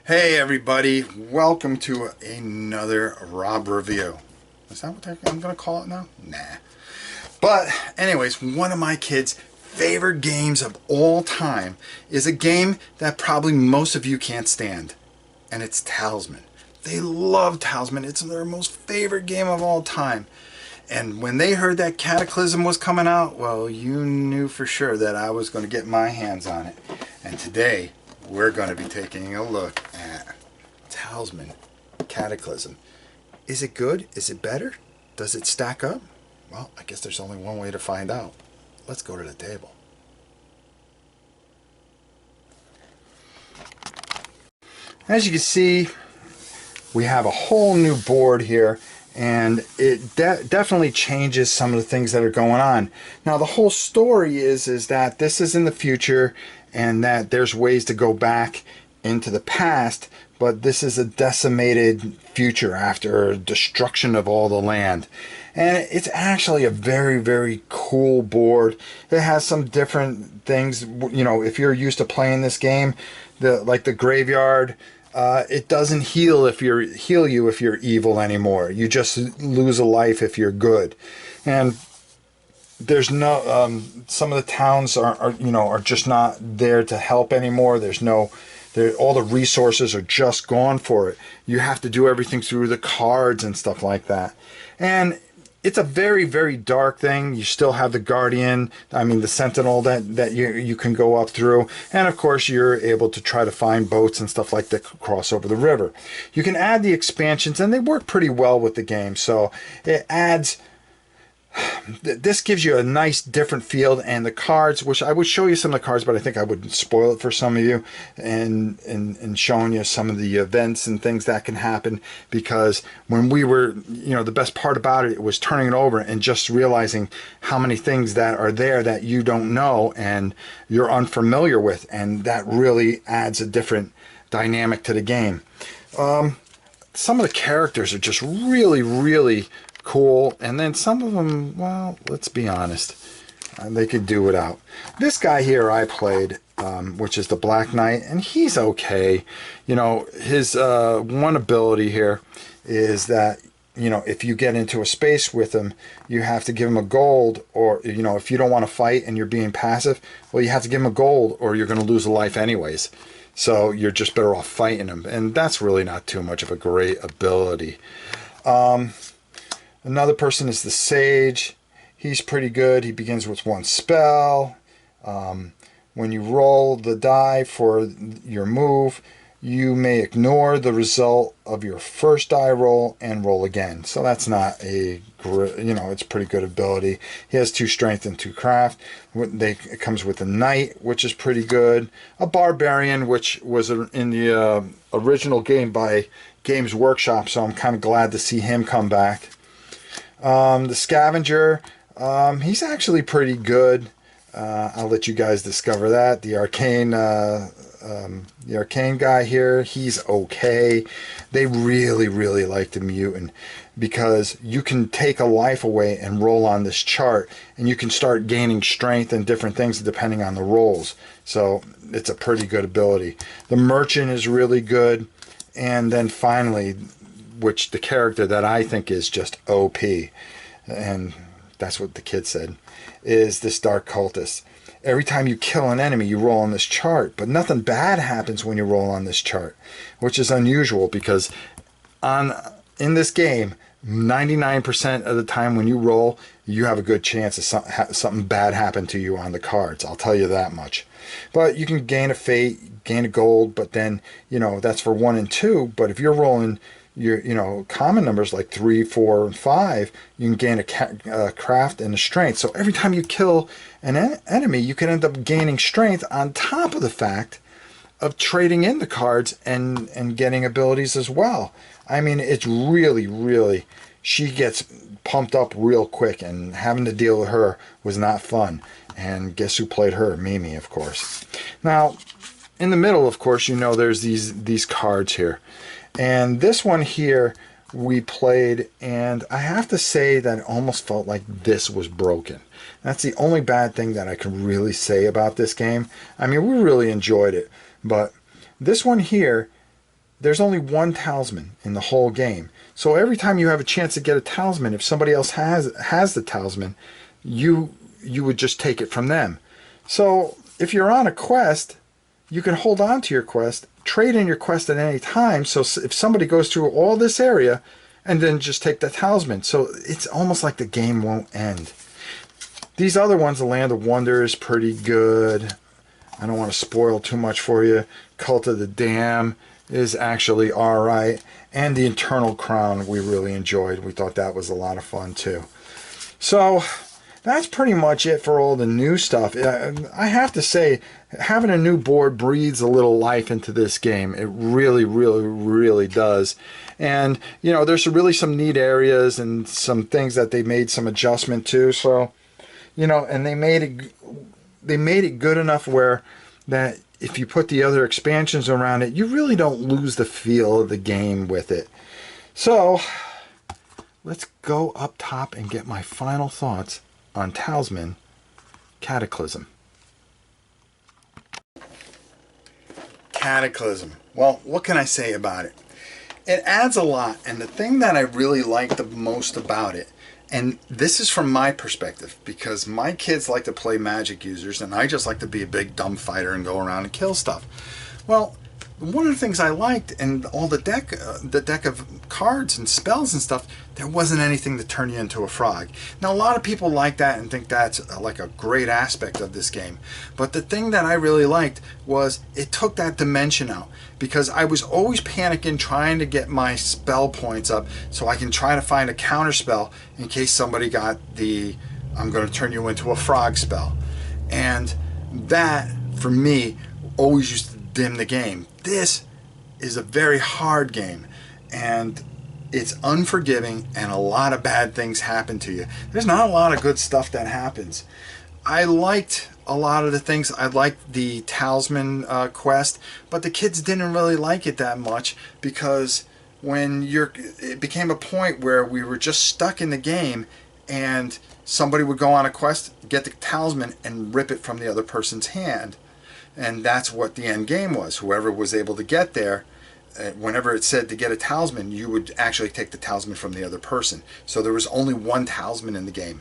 Hey everybody, welcome to another Rob review. Is that what I'm going to call it now? Nah. But anyways, one of my kids' favorite games of all time is a game that probably most of you can't stand. And it's Talisman. They love Talisman. It's their most favorite game of all time. And when they heard that Cataclysm was coming out, well, you knew for sure that I was going to get my hands on it. And today, we're going to be taking a look at Talisman Cataclysm. Is it good? Is it better? Does it stack up? Well, I guess there's only one way to find out. Let's go to the table. As you can see, we have a whole new board here, and it definitely changes some of the things that are going on. Now, the whole story is that this is in the future and that there's ways to go back into the past, but this is a decimated future after destruction of all the land. And it's actually a very, very cool board. It has some different things. You know, if you're used to playing this game, like the graveyard, it doesn't heal you if you're evil anymore. You just lose a life if you're good. And there's no some of the towns are just not there to help anymore. All the resources are just gone for it. You have to do everything through the cards and stuff like that. And it's a very, very dark thing. You still have the Guardian, the Sentinel that you can go up through. And of course, you're able to try to find boats and stuff like that cross over the river. You can add the expansions, and they work pretty well with the game. So it adds... This gives you a nice different feel, and the cards, which I would show you some of the cards, but I think I would spoil it for some of you and showing you some of the events and things that can happen, because when we were, the best part about it was turning it over and just realizing how many things that are there that you don't know and you're unfamiliar with, and that really adds a different dynamic to the game. Some of the characters are just really, really cool, and then some of them, well, let's be honest, they could do without. This guy here I played, which is the Black Knight, and he's okay. His one ability here is that, if you get into a space with him, you have to give him a gold, or, if you don't want to fight and you're being passive, well, you have to give him a gold or you're going to lose a life anyways. So you're just better off fighting him, and that's really not too much of a great ability. Another person is the Sage. He's pretty good. He begins with one spell. When you roll the die for your move, you may ignore the result of your first die roll and roll again. So that's not a, it's a pretty good ability. He has 2 strength and 2 craft. It comes with a Knight, which is pretty good. A Barbarian, which was in the original game by Games Workshop, so I'm kind of glad to see him come back. The Scavenger, he's actually pretty good. I'll let you guys discover that. The Arcane guy here, he's okay. They really, really like the Mutant, because you can take a life away and roll on this chart, and you can start gaining strength and different things depending on the rolls. So it's a pretty good ability. The Merchant is really good. And then finally, which the character that I think is just OP, and that's what the kid said, is this Dark Cultist. Every time you kill an enemy, you roll on this chart, but nothing bad happens when you roll on this chart, which is unusual, because in this game, 99% of the time when you roll, you have a good chance of something bad happen to you on the cards. I'll tell you that much. But you can gain a fate, gain a gold, but then, that's for 1 and 2. But if you're rolling your, common numbers like 3, 4, and 5, you can gain a craft and a strength. So every time you kill an enemy, you can end up gaining strength on top of the fact of trading in the cards and getting abilities as well. It's really, really, she gets pumped up real quick, and having to deal with her was not fun. And guess who played her? Mimi, of course. Now, in the middle, of course, there's these cards here. And this one here we played, and I have to say that it almost felt like this was broken. That's the only bad thing that I can really say about this game. We really enjoyed it, but this one here, there's only one talisman in the whole game. So every time you have a chance to get a talisman, if somebody else has the talisman, you would just take it from them. So if you're on a quest, you can hold on to your quest, trade in your quest at any time. So if somebody goes through all this area, and then just take the talisman. So it's almost like the game won't end. These other ones, the Land of Wonder is pretty good. I don't want to spoil too much for you. Cult of the Dam is actually alright. And the Eternal Crown we really enjoyed. We thought that was a lot of fun too. So that's pretty much it for all the new stuff. I have to say, having a new board breathes a little life into this game. It really, really, really does. And, you know, there's really some neat areas and some things that they made some adjustment to. So, you know, and they made it good enough where that if you put the other expansions around it, you really don't lose the feel of the game with it. So, let's go up top and get my final thoughts on Talisman Cataclysm. Cataclysm. Well, what can I say about it? It adds a lot, and the thing that I really like the most about it, and this is from my perspective, because my kids like to play magic users, and I just like to be a big dumb fighter and go around and kill stuff. Well, one of the things I liked in all the deck of cards and spells and stuff, there wasn't anything to turn you into a frog. Now, a lot of people like that and think that's like a great aspect of this game. But the thing that I really liked was it took that dimension out, because I was always panicking trying to get my spell points up so I can try to find a counter spell in case somebody got the I'm going to turn you into a frog spell. And that, for me, always used to dim the game. This is a very hard game, and it's unforgiving, and a lot of bad things happen to you. There's not a lot of good stuff that happens. I liked a lot of the things. I liked the talisman quest, but the kids didn't really like it that much, because when it became a point where we were just stuck in the game, and somebody would go on a quest, get the talisman, and rip it from the other person's hand. And that's what the end game was. Whoever was able to get there, whenever it said to get a talisman, you would actually take the talisman from the other person. So there was only one talisman in the game.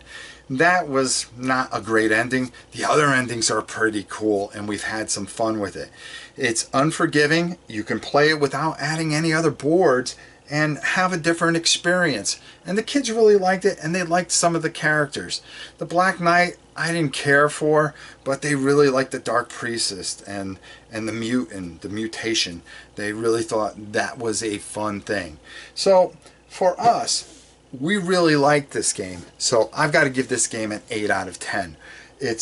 That was not a great ending. The other endings are pretty cool, and we've had some fun with it. It's unforgiving. You can play it without adding any other boards and have a different experience. And the kids really liked it, and they liked some of the characters. The Black Knight, I didn't care for, but they really liked the Dark Priestess and the mutant, the mutation. They really thought that was a fun thing. So for us, we really liked this game. So I've got to give this game an 8 out of 10. It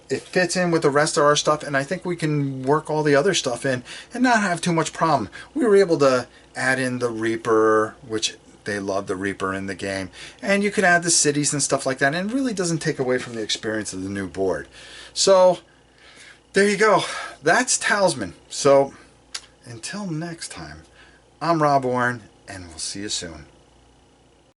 fits in with the rest of our stuff, and I think we can work all the other stuff in and not have too much problem. We were able to add in the Reaper, which they love the Reaper in the game, and you can add the cities and stuff like that, and it really doesn't take away from the experience of the new board. So there you go. That's Talisman. So until next time, I'm Rob Warren, and we'll see you soon.